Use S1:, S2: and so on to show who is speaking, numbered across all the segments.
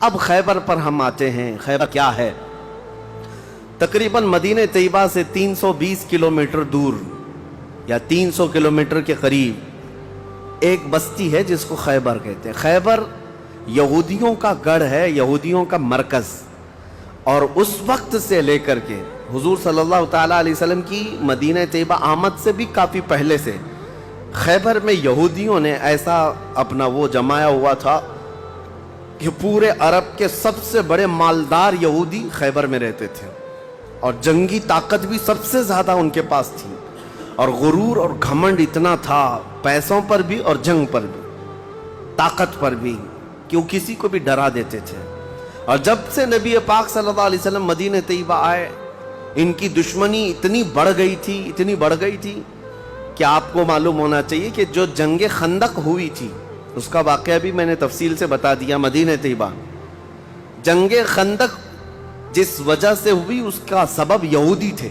S1: اب خیبر پر ہم آتے ہیں۔ خیبر کیا ہے؟ تقریباً مدینہ طیبہ سے 320 کلومیٹر دور یا 300 کلومیٹر کے قریب ایک بستی ہے جس کو خیبر کہتے ہیں۔ خیبر یہودیوں کا گڑھ ہے، یہودیوں کا مرکز، اور اس وقت سے لے کر کے حضور صلی اللہ تعالیٰ علیہ وسلم کی مدینہ طیبہ آمد سے بھی کافی پہلے سے خیبر میں یہودیوں نے ایسا اپنا وہ جمایا ہوا تھا کہ پورے عرب کے سب سے بڑے مالدار یہودی خیبر میں رہتے تھے، اور جنگی طاقت بھی سب سے زیادہ ان کے پاس تھی، اور غرور اور گھمنڈ اتنا تھا، پیسوں پر بھی اور جنگ پر بھی، طاقت پر بھی، کہ وہ کسی کو بھی ڈرا دیتے تھے۔ اور جب سے نبی پاک صلی اللہ علیہ وسلم مدینہ طیبہ آئے، ان کی دشمنی اتنی بڑھ گئی تھی کہ آپ کو معلوم ہونا چاہیے کہ جو جنگ خندق ہوئی تھی اس کا واقعہ بھی میں نے تفصیل سے بتا دیا۔ مدینہ طیبہ جنگ خندق جس وجہ سے ہوئی اس کا سبب یہودی تھے۔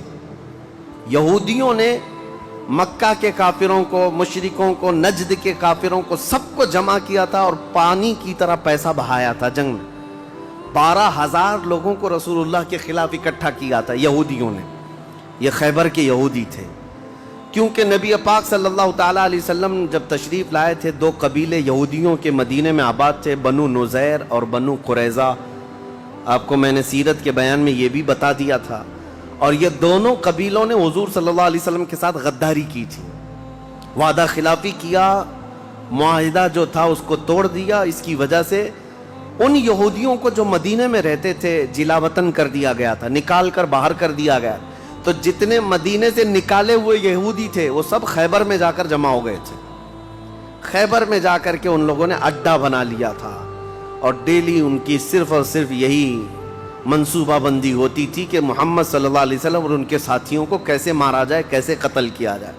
S1: یہودیوں نے مکہ کے کافروں کو، مشرکوں کو، نجد کے کافروں کو، سب کو جمع کیا تھا اور پانی کی طرح پیسہ بہایا تھا جنگ میں۔ 12,000 لوگوں کو رسول اللہ کے خلاف اکٹھا کیا تھا یہودیوں نے۔ یہ خیبر کے یہودی تھے، کیونکہ نبی پاک صلی اللہ تعالیٰ علیہ وسلم جب تشریف لائے تھے، 2 قبیلے یہودیوں کے مدینے میں آباد تھے، بنو نذیر اور بنو قریظہ۔ آپ کو میں نے سیرت کے بیان میں یہ بھی بتا دیا تھا، اور یہ دونوں قبیلوں نے حضور صلی اللہ علیہ وسلم کے ساتھ غداری کی تھی، وعدہ خلافی کیا، معاہدہ جو تھا اس کو توڑ دیا۔ اس کی وجہ سے ان یہودیوں کو جو مدینے میں رہتے تھے جلا وطن کر دیا گیا تھا، نکال کر باہر کر دیا گیا۔ تو جتنے مدینے سے نکالے ہوئے یہودی تھے وہ سب خیبر میں جا کر جمع ہو گئے تھے۔ خیبر میں جا کر کے ان لوگوں نے اڈا بنا لیا تھا، اور ڈیلی ان کی صرف اور صرف یہی منصوبہ بندی ہوتی تھی کہ محمد صلی اللہ علیہ وسلم اور ان کے ساتھیوں کو کیسے مارا جائے، کیسے قتل کیا جائے۔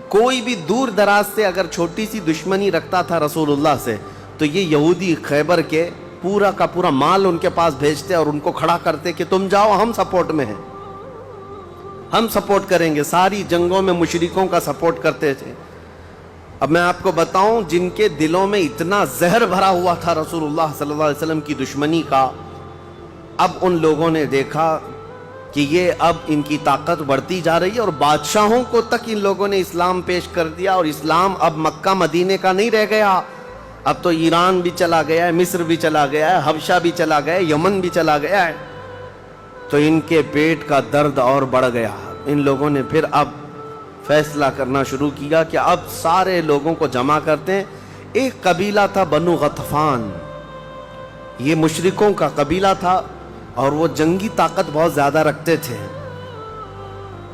S1: کوئی بھی دور دراز سے اگر چھوٹی سی دشمنی رکھتا تھا رسول اللہ سے، تو یہ یہودی خیبر کے پورا کا پورا مال ان کے پاس بھیجتے اور ان کو کھڑا کرتے کہ تم جاؤ، ہم سپورٹ میں ہیں، ہم سپورٹ کریں گے۔ ساری جنگوں میں مشرکوں کا سپورٹ کرتے تھے۔ اب میں آپ کو بتاؤں، جن کے دلوں میں اتنا زہر بھرا ہوا تھا رسول اللہ صلی اللہ علیہ وسلم کی دشمنی کا، اب ان لوگوں نے دیکھا کہ یہ اب ان کی طاقت بڑھتی جا رہی ہے، اور بادشاہوں کو تک ان لوگوں نے اسلام پیش کر دیا، اور اسلام اب مکہ مدینے کا نہیں رہ گیا، اب تو ایران بھی چلا گیا ہے، مصر بھی چلا گیا ہے، حبشہ بھی چلا گیا ہے، یمن بھی چلا گیا ہے۔ تو ان کے پیٹ کا درد اور بڑھ گیا۔ ان لوگوں نے پھر اب فیصلہ کرنا شروع کیا کہ اب سارے لوگوں کو جمع کرتے ہیں۔ ایک قبیلہ تھا بنو غطفان، یہ مشرکوں کا قبیلہ تھا، اور وہ جنگی طاقت بہت زیادہ رکھتے تھے۔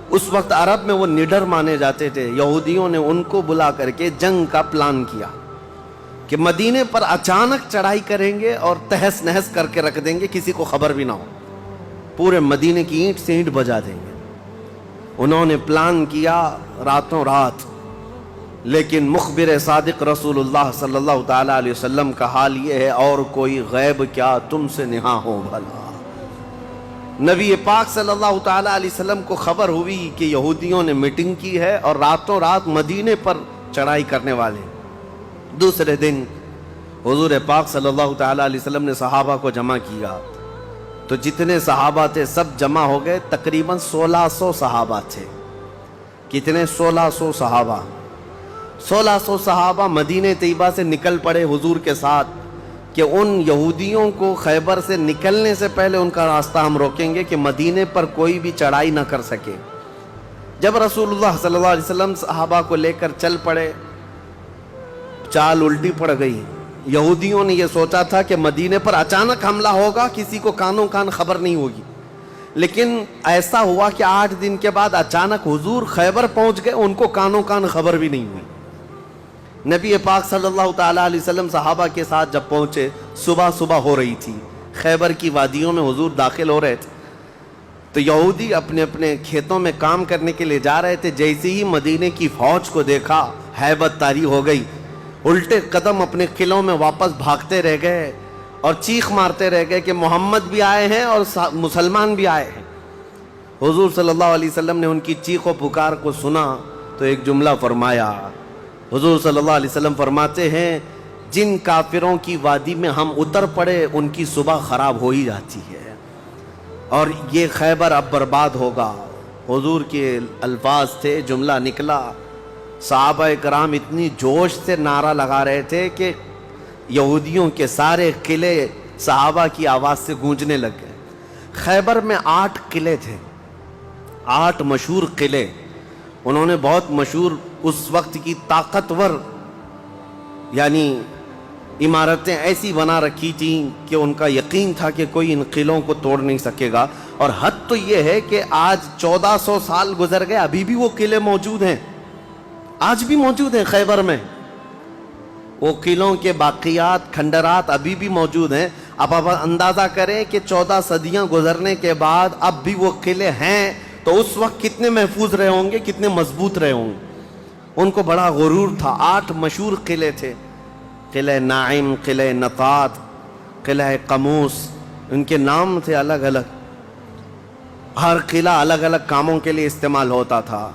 S1: اس وقت عرب میں وہ نڈر مانے جاتے تھے۔ یہودیوں نے ان کو بلا کر کے جنگ کا پلان کیا کہ مدینے پر اچانک چڑھائی کریں گے اور تہس نہس کر کے رکھ دیں گے، کسی کو خبر بھی نہ ہو، پورے مدینے کی اینٹ سے اینٹ بجا دیں گے۔ انہوں نے پلان کیا راتوں رات، لیکن مخبر صادق رسول اللہ صلی اللہ تعالیٰ علیہ وسلم کا حال یہ ہے، اور کوئی غیب کیا تم سے نہاں ہو بھلا۔ نبی پاک صلی اللہ تعالیٰ علیہ وسلم کو خبر ہوئی کہ یہودیوں نے میٹنگ کی ہے اور راتوں رات مدینے پر چڑھائی کرنے والے۔ دوسرے دن حضور پاک صلی اللہ تعالیٰ علیہ وسلم نے صحابہ کو جمع کیا، تو جتنے صحابہ تھے سب جمع ہو گئے، تقریباً 1600 صحابہ تھے۔ کتنے؟ 1600 صحابہ۔ 1600 صحابہ مدینہ طیبہ سے نکل پڑے حضور کے ساتھ کہ ان یہودیوں کو خیبر سے نکلنے سے پہلے ان کا راستہ ہم روکیں گے کہ مدینے پر کوئی بھی چڑھائی نہ کر سکے۔ جب رسول اللہ صلی اللہ علیہ وسلم صحابہ کو لے کر چل پڑے، چال الٹی پڑ گئی۔ یہودیوں نے یہ سوچا تھا کہ مدینے پر اچانک حملہ ہوگا، کسی کو کانوں کان خبر نہیں ہوگی، لیکن ایسا ہوا کہ 8 دن کے بعد اچانک حضور خیبر پہنچ گئے، ان کو کانوں کان خبر بھی نہیں ہوئی۔ نبی پاک صلی اللہ تعالیٰ علیہ وسلم صحابہ کے ساتھ جب پہنچے، صبح ہو رہی تھی، خیبر کی وادیوں میں حضور داخل ہو رہے تھے، تو یہودی اپنے اپنے کھیتوں میں کام کرنے کے لیے جا رہے تھے۔ جیسے ہی مدینے کی فوج کو دیکھا، ہیبت طاری ہو گئی، الٹے قدم اپنے قلعوں میں واپس بھاگتے رہ گئے اور چیخ مارتے رہ گئے کہ محمد بھی آئے ہیں اور مسلمان بھی آئے ہیں۔ حضور صلی اللہ علیہ وسلم نے ان کی چیخ و پکار کو سنا تو ایک جملہ فرمایا۔ حضور صلی اللہ علیہ وسلم فرماتے ہیں جن کافروں کی وادی میں ہم اتر پڑے ان کی صبح خراب ہو ہی جاتی ہے، اور یہ خیبر اب برباد ہوگا۔ حضور کے الفاظ تھے، جملہ نکلا، صحابہ کرام اتنی جوش سے نعرہ لگا رہے تھے کہ یہودیوں کے سارے قلعے صحابہ کی آواز سے گونجنے لگ گئے۔ خیبر میں 8 قلعے تھے، 8 مشہور قلعے۔ انہوں نے بہت مشہور اس وقت کی طاقتور یعنی عمارتیں ایسی بنا رکھی تھیں کہ ان کا یقین تھا کہ کوئی ان قلعوں کو توڑ نہیں سکے گا۔ اور حد تو یہ ہے کہ آج 1400 سال گزر گئے، ابھی بھی وہ قلعے موجود ہیں، آج بھی موجود ہیں خیبر میں۔ وہ قلعوں کے باقیات، کھنڈرات ابھی بھی موجود ہیں۔ اب آپ اندازہ کریں کہ 14 صدیاں گزرنے کے بعد اب بھی وہ قلعے ہیں تو اس وقت کتنے محفوظ رہے ہوں گے، کتنے مضبوط رہے ہوں گے۔ ان کو بڑا غرور تھا۔ 8 مشہور قلعے تھے، قلعہ نائم، قلعہ نطات، قلعہ قموس، ان کے نام تھے الگ الگ۔ ہر قلعہ الگ الگ کاموں کے لیے استعمال ہوتا تھا۔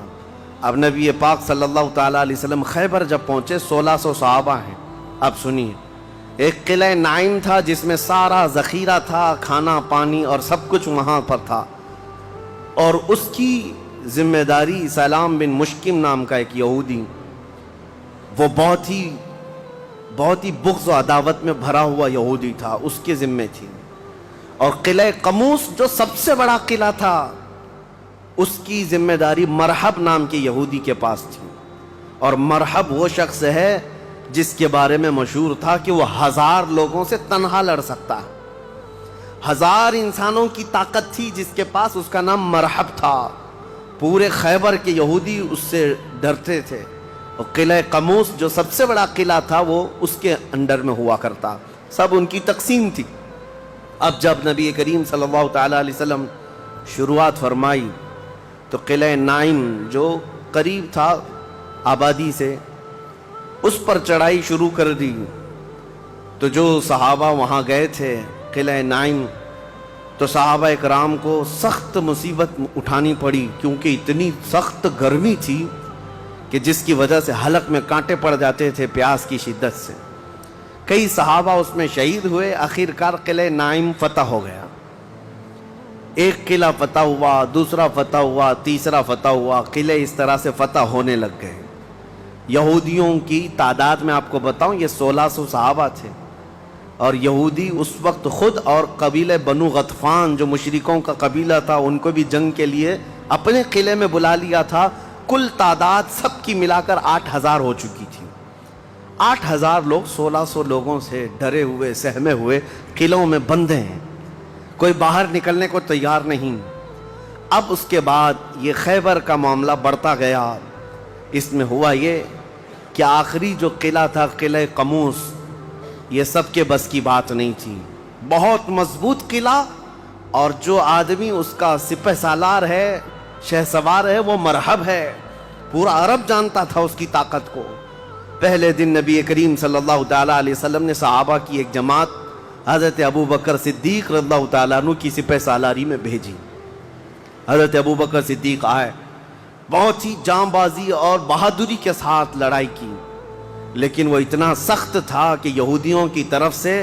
S1: اب نبی پاک صلی اللہ تعالیٰ علیہ وسلم خیبر جب پہنچے، 1600 صحابہ ہیں۔ اب سنیے، ایک قلعہ نائم تھا جس میں سارا ذخیرہ تھا، کھانا پانی اور سب کچھ وہاں پر تھا، اور اس کی ذمہ داری سلام بن مشکم نام کا ایک یہودی، وہ بہت ہی بغض و عداوت میں بھرا ہوا یہودی تھا، اس کے ذمے تھی۔ اور قلعہ قموس جو سب سے بڑا قلعہ تھا، اس کی ذمہ داری مرحب نام کے یہودی کے پاس تھی۔ اور مرحب وہ شخص ہے جس کے بارے میں مشہور تھا کہ وہ 1000 لوگوں سے تنہا لڑ سکتا ہے۔ 1000 انسانوں کی طاقت تھی جس کے پاس، اس کا نام مرحب تھا۔ پورے خیبر کے یہودی اس سے ڈرتے تھے۔ اور قلعہ قموس جو سب سے بڑا قلعہ تھا وہ اس کے انڈر میں ہوا کرتا، سب ان کی تقسیم تھی۔ اب جب نبی کریم صلی اللہ تعالیٰ علیہ وسلم شروعات فرمائی تو قلعہ نائم جو قریب تھا آبادی سے، اس پر چڑھائی شروع کر دی۔ تو جو صحابہ وہاں گئے تھے قلعہ نائم، تو صحابہ اکرام کو سخت مصیبت اٹھانی پڑی، کیونکہ اتنی سخت گرمی تھی کہ جس کی وجہ سے حلق میں کانٹے پڑ جاتے تھے پیاس کی شدت سے۔ کئی صحابہ اس میں شہید ہوئے۔ آخرکار قلعہ نائم فتح ہو گیا۔ ایک قلعہ فتح ہوا، دوسرا فتح ہوا، تیسرا فتح ہوا، قلعے اس طرح سے فتح ہونے لگ گئے۔ یہودیوں کی تعداد میں آپ کو بتاؤں، یہ 1600 صحابہ تھے، اور یہودی اس وقت خود اور قبیلہ بنو غطفان جو مشرکوں کا قبیلہ تھا، ان کو بھی جنگ کے لیے اپنے قلعے میں بلا لیا تھا۔ کل تعداد سب کی ملا کر 8000 ہو چکی تھی۔ 8000 لوگ 1600 لوگوں سے ڈرے ہوئے، سہمے ہوئے قلعوں میں بندے ہیں، کوئی باہر نکلنے کو تیار نہیں۔ اب اس کے بعد یہ خیبر کا معاملہ بڑھتا گیا۔ اس میں ہوا یہ کہ آخری جو قلعہ تھا قلعہ قموس، یہ سب کے بس کی بات نہیں تھی۔ بہت مضبوط قلعہ، اور جو آدمی اس کا سپہ سالار ہے، شہ سوار ہے، وہ مرحب ہے۔ پورا عرب جانتا تھا اس کی طاقت کو۔ پہلے دن نبی کریم صلی اللہ تعالیٰ علیہ وسلم نے صحابہ کی ایک جماعت حضرت ابو بکر صدیق رضی اللہ تعالیٰ عنہ کی سپہ سالاری میں بھیجی۔ حضرت ابو بکر صدیق آئے، بہت ہی جاں بازی اور بہادری کے ساتھ لڑائی کی، لیکن وہ اتنا سخت تھا کہ یہودیوں کی طرف سے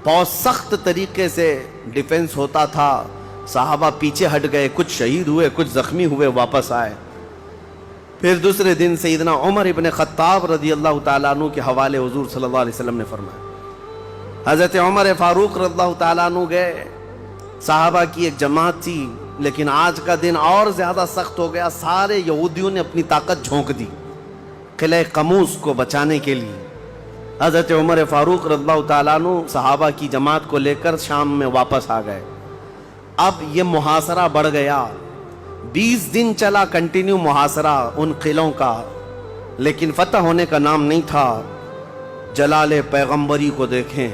S1: بہت سخت طریقے سے ڈیفنس ہوتا تھا۔ صحابہ پیچھے ہٹ گئے، کچھ شہید ہوئے، کچھ زخمی ہوئے، واپس آئے۔ پھر دوسرے دن سیدنا عمر ابن خطاب رضی اللہ تعالیٰ عنہ کے حوالے حضور صلی اللہ علیہ وسلم نے فرمایا۔ حضرت عمر فاروق رضی اللہ تعالیٰ عنہ گئے، صحابہ کی ایک جماعت تھی، لیکن آج کا دن اور زیادہ سخت ہو گیا۔ سارے یہودیوں نے اپنی طاقت جھونک دی قلعہ قموس کو بچانے کے لیے۔ حضرت عمر فاروق رضی اللہ تعالیٰ عنہ صحابہ کی جماعت کو لے کر شام میں واپس آ گئے۔ اب یہ محاصرہ بڑھ گیا، 20 دن چلا کنٹینیو محاصرہ ان قلعوں کا، لیکن فتح ہونے کا نام نہیں تھا۔ جلال پیغمبری کو دیکھیں،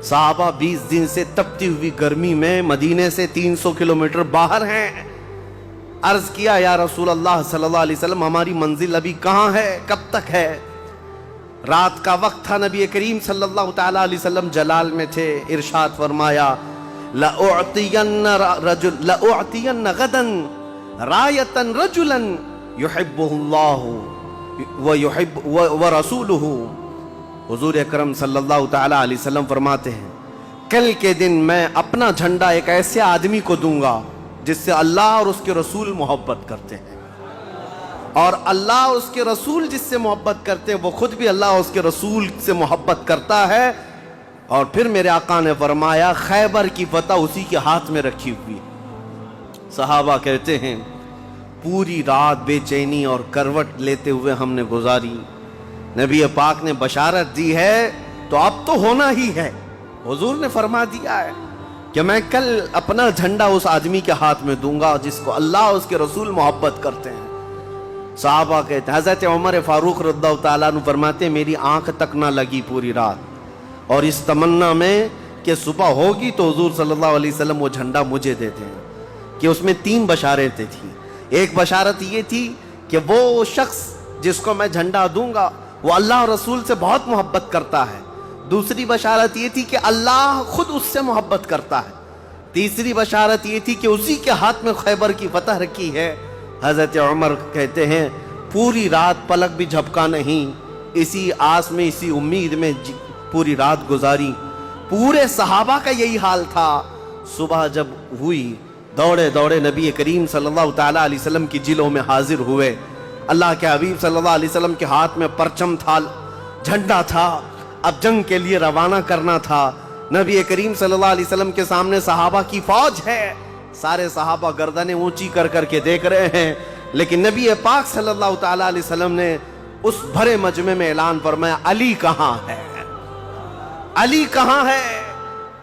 S1: صحابہ 20 دن سے تپتی ہوئی گرمی میں مدینے سے 300 کلومیٹر باہر ہیں۔ عرض کیا، یا رسول اللہ صلی اللہ علیہ وسلم، ہماری منزل ابھی کہاں ہے، کب تک ہے؟ رات کا وقت تھا، نبی کریم صلی اللہ تعالیٰ علیہ وسلم جلال میں تھے۔ ارشاد فرمایا، لَأُعْطِيَنَّ غَدًا رَایَةً رَجُلًا يُحِبُّهُ اللَّهُ وَرَسُولُهُ حضور اکرم صلی اللہ تعالی علیہ وسلم فرماتے ہیں کل کے دن میں اپنا جھنڈا ایک ایسے آدمی کو دوں گا جس سے اللہ اور اس کے رسول محبت کرتے ہیں، اور اللہ اور اس کے رسول جس سے محبت کرتے ہیں وہ خود بھی اللہ اور اس کے رسول سے محبت کرتا ہے۔ اور پھر میرے آقا نے فرمایا خیبر کی فتح اسی کے ہاتھ میں رکھی ہوئی۔ صحابہ کہتے ہیں پوری رات بے چینی اور کروٹ لیتے ہوئے ہم نے گزاری، نبی پاک نے بشارت دی ہے تو اب تو ہونا ہی ہے۔ حضور نے فرما دیا ہے کہ میں کل اپنا جھنڈا اس آدمی کے ہاتھ میں دوں گا جس کو اللہ اور اس کے رسول محبت کرتے ہیں۔ صحابہ کہتے ہیں حضرت عمر فاروق رضی اللہ تعالیٰ عنہ فرماتے میری آنکھ تک نہ لگی پوری رات، اور اس تمنا میں کہ صبح ہوگی تو حضور صلی اللہ علیہ وسلم وہ جھنڈا مجھے دیتے ہیں، کہ اس میں 3 بشارتیں تھیں۔ ایک بشارت یہ تھی کہ وہ شخص جس کو میں جھنڈا دوں گا وہ اللہ اور رسول سے بہت محبت کرتا ہے، دوسری بشارت یہ تھی کہ اللہ خود اس سے محبت کرتا ہے، تیسری بشارت یہ تھی کہ اسی کے ہاتھ میں خیبر کی فتح رکھی ہے۔ حضرت عمر کہتے ہیں پوری رات پلک بھی جھپکا نہیں، اسی آس میں اسی امید میں پوری رات گزاری۔ پورے صحابہ کا یہی حال تھا۔ صبح جب ہوئی دوڑے دوڑے نبی کریم صلی اللہ تعالیٰ علیہ وسلم کی جلوں میں حاضر ہوئے۔ اللہ کے حبیب صلی اللہ علیہ وسلم کے ہاتھ میں پرچم تھا، جھنڈا تھا، اب جنگ کے لیے روانہ کرنا تھا۔ نبی کریم صلی اللہ علیہ وسلم کے سامنے صحابہ کی فوج ہے، سارے صحابہ گردنیں اونچی کر کر کے دیکھ رہے ہیں، لیکن نبی پاک صلی اللہ تعالیٰ علیہ وسلم نے اس بھرے مجمع میں اعلان فرمایا علی کہاں ہے، علی کہاں ہے؟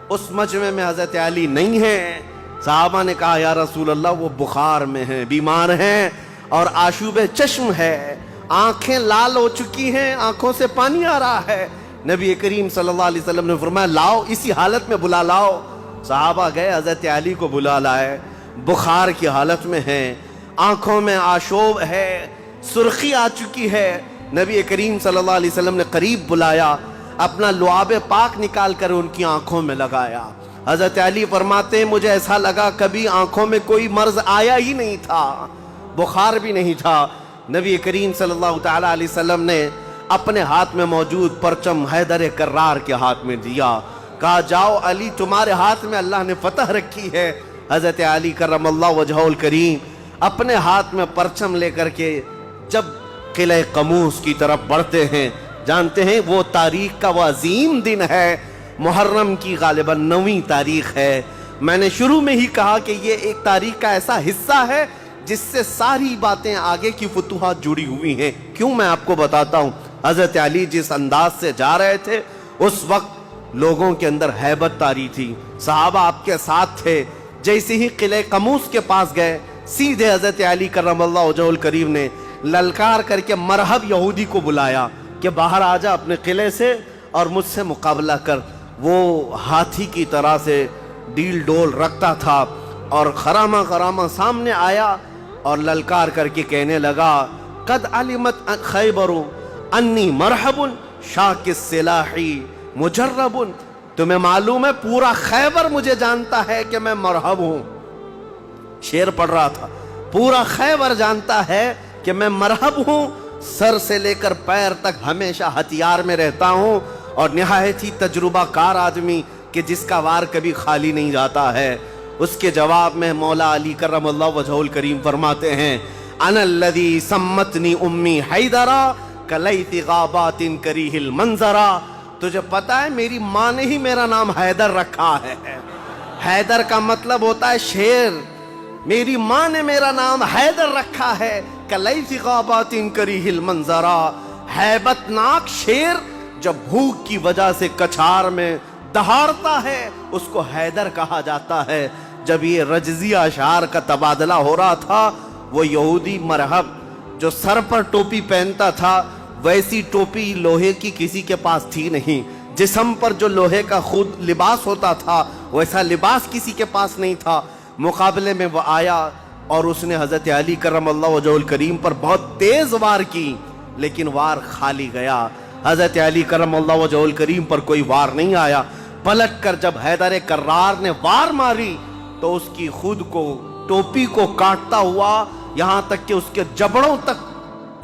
S1: اس مجمع میں حضرت علی نہیں ہے۔ صحابہ نے کہا یا رسول اللہ وہ بخار میں ہیں، بیمار ہیں اور آشوب چشم ہے، آنکھیں لال ہو چکی ہیں، آنکھوں سے پانی آ رہا ہے۔ نبی کریم صلی اللہ علیہ وسلم نے فرمایا لاؤ، اسی حالت میں بلا لاؤ۔ صحابہ گئے، حضرت علی کو بلا لائے، بخار کی حالت میں ہیں، آنکھوں میں آشوب ہے، سرخی آ چکی ہے۔ نبی کریم صلی اللہ علیہ وسلم نے قریب بلایا، اپنا لعاب پاک نکال کر ان کی آنکھوں میں لگایا۔ حضرت علی فرماتے ہیں مجھے ایسا لگا کبھی آنکھوں میں کوئی مرض آیا ہی نہیں تھا، بخار بھی نہیں تھا۔ نبی کریم صلی اللہ تعالیٰ علیہ وسلم نے اپنے ہاتھ میں موجود پرچم حیدر کرار کے ہاتھ میں دیا، کہا جاؤ علی تمہارے ہاتھ میں اللہ نے فتح رکھی ہے۔ حضرت علی کرم اللہ وجہہ الکریم اپنے ہاتھ میں پرچم لے کر کے جب قلعہ قموس کی طرف بڑھتے ہیں، جانتے ہیں وہ تاریخ کا وہ عظیم دن ہے، محرم کی غالباً 9ویں تاریخ ہے۔ میں نے شروع میں ہی کہا کہ یہ ایک تاریخ کا ایسا حصہ ہے جس سے ساری باتیں آگے کی فتوحات جڑی ہوئی ہیں۔ کیوں میں آپ کو بتاتا ہوں، حضرت علی جس انداز سے جا رہے تھے اس وقت لوگوں کے اندر ہیبت طاری تھی، صحابہ آپ کے ساتھ تھے۔ جیسے ہی قلعہ قموس کے پاس گئے، سیدھے حضرت علی کرم اللہ وجہہ الکریم نے للکار کر کے مرحب یہودی کو بلایا کہ باہر آ جا اپنے قلعے سے اور مجھ سے مقابلہ کر۔ وہ ہاتھی کی طرح سے ڈیل ڈول رکھتا تھا اور خرامہ خرامہ سامنے آیا اور للکار کر کے کہنے لگا قد علمت خیبر انی مرحب شاک السلاحی مجرب، تمہیں معلوم ہے پورا خیبر مجھے جانتا ہے کہ میں مرحب ہوں۔ شعر پڑھ رہا تھا، پورا خیبر جانتا ہے کہ میں مرحب ہوں، سر سے لے کر پیر تک ہمیشہ ہتھیار میں رہتا ہوں، اور نہایت ہی تجربہ کار آدمی کہ جس کا وار کبھی خالی نہیں جاتا ہے۔ اس کے جواب میں مولا علی کرم اللہ وجہہ الکریم فرماتے ہیں انا الذی سمتنی امی حیدرا کلیت غابات کریہ المنظرا، تجھے پتا ہے میری ماں نے ہی میرا نام حیدر رکھا ہے۔ حیدر کا مطلب ہوتا ہے شیر، میری ماں نے میرا نام حیدر رکھا ہے، کلیت غابات کریہ المنظرا، ہیبت ناک شیر جب بھوک کی وجہ سے کچھار میں دہاڑتا ہے اس کو حیدر کہا جاتا ہے۔ جب یہ رجزی اشعار کا تبادلہ ہو رہا تھا، وہ یہودی مرحب جو سر پر ٹوپی پہنتا تھا ویسی ٹوپی لوہے کی کسی کے پاس تھی نہیں، جسم پر جو لوہے کا خود لباس ہوتا تھا ویسا لباس کسی کے پاس نہیں تھا۔ مقابلے میں وہ آیا اور اس نے حضرت علی کرم اللہ وجہہ الکریم پر بہت تیز وار کی، لیکن وار خالی گیا۔ حضرت علی کرم اللہ وجہہ الکریم پر کوئی وار نہیں آیا۔ پلٹ کر جب حیدر کرار نے وار ماری تو اس کی خود کو ٹوپی کو کاٹتا ہوا یہاں تک کہ اس کے جبڑوں تک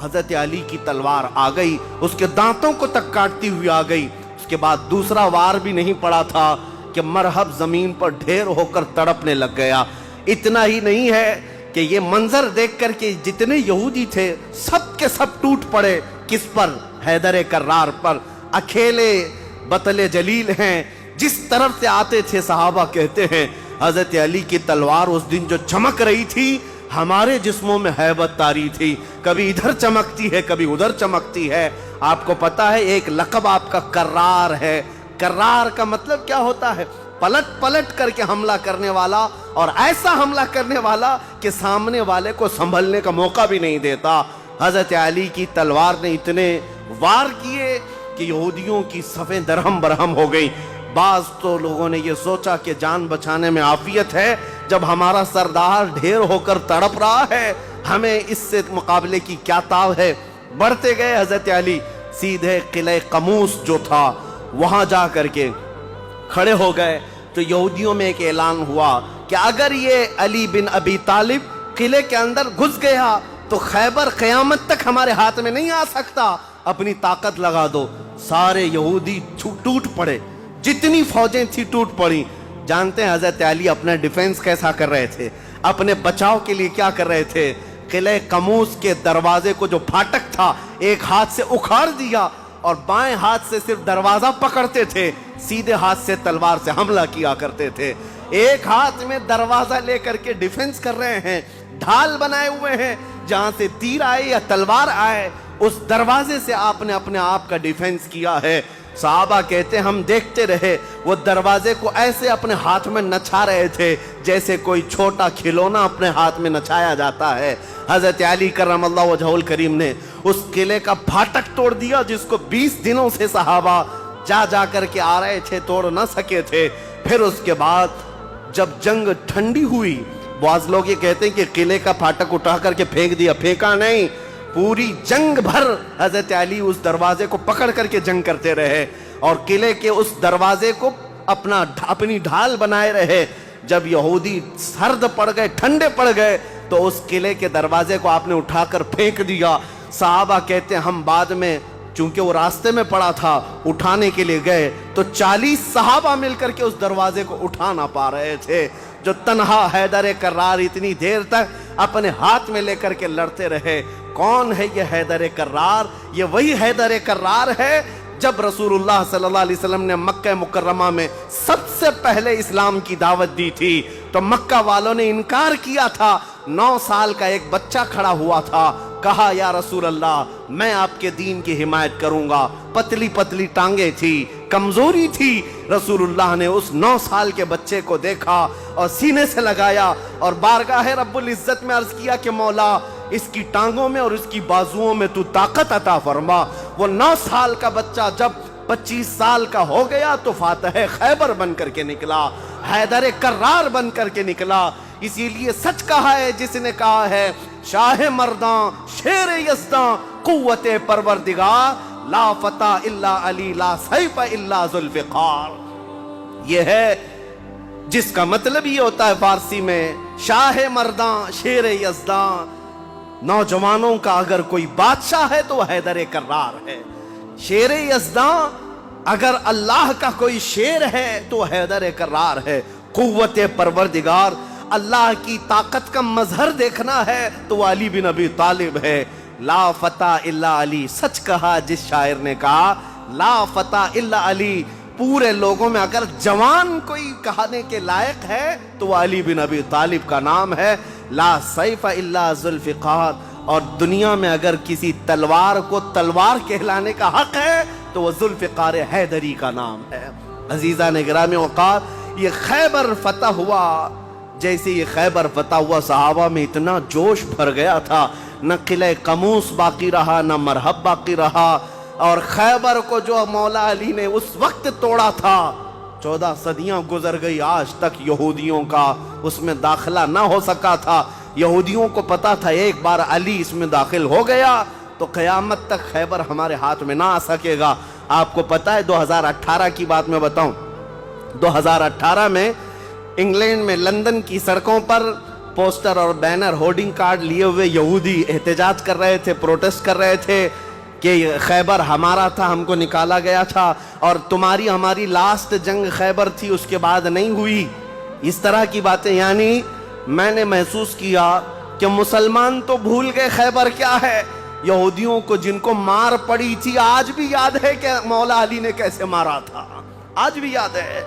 S1: حضرت علی کی تلوار آ گئی، اس کے دانتوں کو تک کاٹتی ہوئی آ گئی۔ اس کے بعد دوسرا وار بھی نہیں پڑا تھا کہ مرہب زمین پر ڈھیر ہو کر تڑپنے لگ گیا۔ اتنا ہی نہیں ہے کہ یہ منظر دیکھ کر کے جتنے یہودی تھے سب کے سب ٹوٹ پڑے۔ کس پر؟ حیدر کرار پر۔ اکیلے بطل جلیل ہیں، جس طرف سے آتے تھے صحابہ کہتے ہیں حضرت علی کی تلوار اس دن جو چمک رہی تھی ہمارے جسموں میں ہیبت طاری تھی، کبھی ادھر چمکتی ہے کبھی ادھر چمکتی ہے۔ آپ کو پتا ہے ایک لقب آپ کا کرار ہے۔ کرار کا مطلب کیا ہوتا ہے؟ پلٹ پلٹ کر کے حملہ کرنے والا، اور ایسا حملہ کرنے والا کہ سامنے والے کو سنبھلنے کا موقع بھی نہیں دیتا۔ حضرت علی کی تلوار نے اتنے وار کیے کہ یہودیوں کی صفیں درہم برہم ہو گئی۔ بعض تو لوگوں نے یہ سوچا کہ جان بچانے میں عافیت ہے، جب ہمارا سردار ڈھیر ہو کر تڑپ رہا ہے ہمیں اس سے مقابلے کی کیا تاب ہے۔ بڑھتے گئے حضرت علی، سیدھے قلعہ قموس جو تھا وہاں جا کر کے کھڑے ہو گئے تو یہودیوں میں ایک اعلان ہوا کہ اگر یہ علی بن ابی طالب قلعے کے اندر گھس گیا تو خیبر قیامت تک ہمارے ہاتھ میں نہیں آ سکتا، اپنی طاقت لگا دو۔ سارے یہودی ٹوٹ پڑے، جتنی فوجیں تھی ٹوٹ پڑی۔ جانتے ہیں حضرت علی اپنا ڈیفنس کیسا کر رہے تھے، اپنے بچاؤ کے لیے کیا کر رہے تھے؟ قلعہ قموس کے دروازے کو جو پھاٹک تھا ایک ہاتھ سے اکھاڑ دیا اور بائیں ہاتھ سے صرف دروازہ پکڑتے تھے، سیدھے ہاتھ سے تلوار سے حملہ کیا کرتے تھے۔ ایک ہاتھ میں دروازہ لے کر کے ڈیفنس کر رہے ہیں، ڈھال بنائے ہوئے ہیں، جہاں سے تیر آئے یا تلوار آئے اس دروازے سے آپ نے اپنے آپ کا ڈیفنس کیا ہے۔ صحابہ کہتے ہیں ہم دیکھتے رہے، وہ دروازے کو ایسے اپنے ہاتھ میں نچا رہے تھے جیسے کوئی چھوٹا کھلونا اپنے ہاتھ میں نچایا جاتا ہے۔ حضرت علی کرم اللہ وجہہ الکریم نے اس قلعے کا پھاٹک توڑ دیا جس کو 20 دنوں سے صحابہ جا کر کے آ رہے تھے، توڑ نہ سکے تھے۔ پھر اس کے بعد جب جنگ ٹھنڈی ہوئی، بعض لوگ یہ کہتے ہیں کہ قلعے کا پھاٹک اٹھا کر کے پھینک دیا، پھینکا نہیں، پوری جنگ بھر حضرت علی اس دروازے کو پکڑ کر کے جنگ کرتے رہے اور قلعے کے اس دروازے کو اپنی ڈھال بنائے رہے۔ جب یہودی سرد پڑ گئے، ٹھنڈے پڑ گئے تو اس قلعے کے دروازے کو آپ نے اٹھا کر پھینک دیا۔ صحابہ کہتے ہیں ہم بعد میں، چونکہ وہ راستے میں پڑا تھا، اٹھانے کے لیے گئے تو 40 صحابہ مل کر کے اس دروازے کو اٹھا نہ پا رہے تھے۔ جو تنہا حیدر کرار اتنی دیر تک اپنے ہاتھ میں لے کر کے لڑتے رہے۔ کون ہے یہ حیدر کرار؟ یہ وہی حیدر کرار ہے جب رسول اللہ صلی اللہ علیہ وسلم نے مکہ مکرمہ میں سب سے پہلے اسلام کی دعوت دی تھی تو مکہ والوں نے انکار کیا تھا۔ 9 سال کا ایک بچہ کھڑا ہوا تھا، کہا یا رسول اللہ میں آپ کے دین کی حمایت کروں گا۔ پتلی پتلی ٹانگیں تھی، کمزوری تھی۔ رسول اللہ نے اس 9 سال کے بچے کو دیکھا اور سینے سے لگایا اور بارگاہ رب العزت میں عرض کیا کہ مولا اس کی ٹانگوں میں اور اس کی بازوؤں میں تو طاقت عطا فرما۔ وہ 9 سال کا بچہ جب 25 سال کا ہو گیا تو فاتح خیبر بن کر کے نکلا، حیدر کرار بن کر کے نکلا۔ اسی لیے سچ کہا ہے جس نے کہا ہے شاہ مرداں شیر یزداں قوت پروردگار، لا فتح الا علی لا سیف الا ذوالفقار۔ یہ ہے جس کا مطلب یہ ہوتا ہے فارسی میں شاہ مرداں شیر یزداں، نوجوانوں کا اگر کوئی بادشاہ ہے تو وہ حیدر کرار ہے۔ شیر یزداں اگر اللہ کا کوئی شیر ہے تو حیدر کرار ہے۔ قوت پروردگار، اللہ کی طاقت کا مظہر دیکھنا ہے تو وہ علی بن ابی طالب ہے۔ لا فتح الا علی، سچ کہا جس شاعر نے کہا لا فتح الا علی۔ پورے لوگوں میں اگر جوان کوئی کہانے کے لائق ہے تو وہ علی بن ابی طالب کا نام ہے۔ لا سیف الا ذوالفقار، اور دنیا میں اگر کسی تلوار کو تلوار کہلانے کا حق ہے تو وہ ذوالفقار حیدری کا نام ہے۔ عزیزان گرامی اوقات، یہ خیبر فتح ہوا، جیسے یہ خیبر فتح ہوا صحابہ میں اتنا جوش بھر گیا تھا، نہ قلعہ قموس باقی رہا نہ مرہب باقی رہا، اور خیبر کو جو مولا علی نے اس وقت توڑا تھا 14 صدیاں گزر گئی، آج تک یہودیوں کا اس میں داخلہ نہ ہو سکا تھا۔ یہودیوں کو پتا تھا ایک بار علی اس میں داخل ہو گیا تو قیامت تک خیبر ہمارے ہاتھ میں نہ آ سکے گا۔ آپ کو پتا ہے 2018 کی بات میں بتاؤں، 2018 میں انگلینڈ میں لندن کی سڑکوں پر پوسٹر اور بینر ہورڈنگ کارڈ لیے ہوئے یہودی احتجاج کر رہے تھے، پروٹیسٹ کر رہے تھے کہ خیبر ہمارا تھا، ہم کو نکالا گیا تھا، اور تمہاری ہماری لاسٹ جنگ خیبر تھی، اس کے بعد نہیں ہوئی، اس طرح کی باتیں. یعنی میں نے محسوس کیا کہ مسلمان تو بھول گئے خیبر کیا ہے. یہودیوں کو جن کو مار پڑی تھی آج بھی یاد ہے کہ مولا علی نے کیسے مارا تھا، آج بھی یاد ہے.